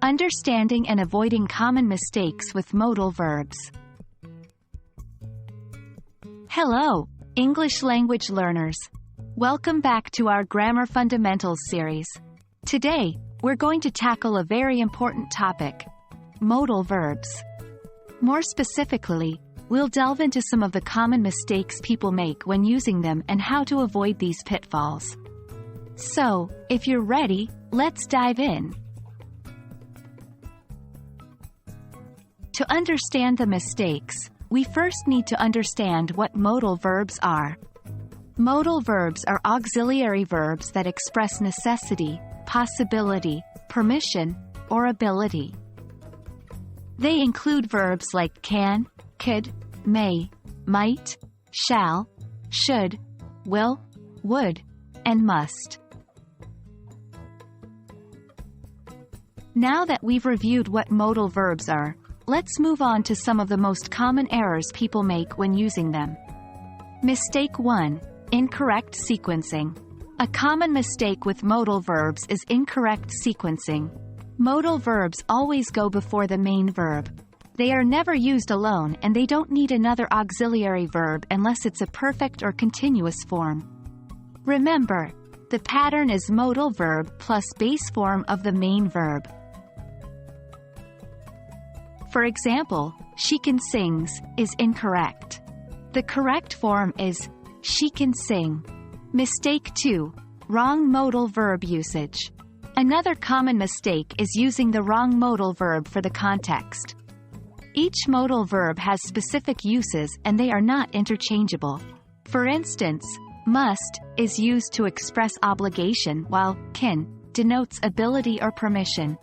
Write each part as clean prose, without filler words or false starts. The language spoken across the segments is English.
Understanding and avoiding common mistakes with modal verbs. Hello, English language learners. Welcome back to our Grammar Fundamentals series. Today, we're going to tackle a very important topic: modal verbs. More specifically, we'll delve into some of the common mistakes people make when using them and how to avoid these pitfalls. So, if you're ready, let's dive in. To understand the mistakes, we first need to understand what modal verbs are. Modal verbs are auxiliary verbs that express necessity, possibility, permission, or ability. They include verbs like can, could, may, might, shall, should, will, would, and must. Now that we've reviewed what modal verbs are, let's move on to some of the most common errors people make when using them. Mistake 1. Incorrect sequencing. A common mistake with modal verbs is incorrect sequencing. Modal verbs always go before the main verb. They are never used alone, and they don't need another auxiliary verb unless it's a perfect or continuous form. Remember, the pattern is modal verb plus base form of the main verb. For example, she can sings is incorrect. The correct form is she can sing. Mistake 2. Wrong modal verb usage. Another common mistake is using the wrong modal verb for the context. Each modal verb has specific uses and they are not interchangeable. For instance, must is used to express obligation while can denotes ability or permission.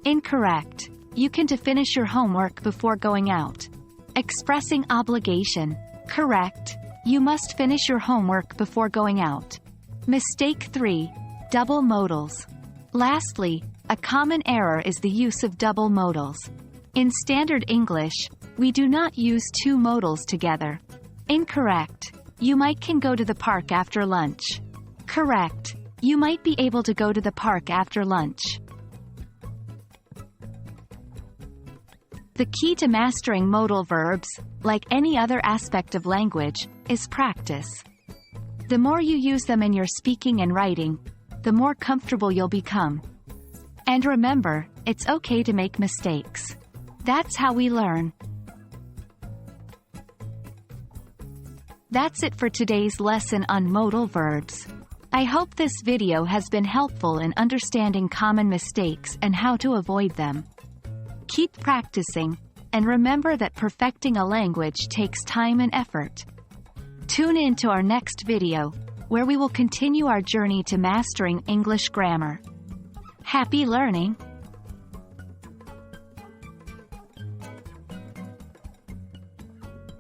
Incorrect. You can to finish your homework before going out. Expressing obligation. Correct. You must finish your homework before going out. Mistake 3. Double modals. Lastly, a common error is the use of double modals. In standard English, we do not use two modals together. Incorrect. You might can go to the park after lunch. Correct. You might be able to go to the park after lunch. The key to mastering modal verbs, like any other aspect of language, is practice. The more you use them in your speaking and writing, the more comfortable you'll become. And remember, it's okay to make mistakes. That's how we learn. That's it for today's lesson on modal verbs. I hope this video has been helpful in understanding common mistakes and how to avoid them. Keep practicing, and remember that perfecting a language takes time and effort. Tune in to our next video, where we will continue our journey to mastering English grammar. Happy learning!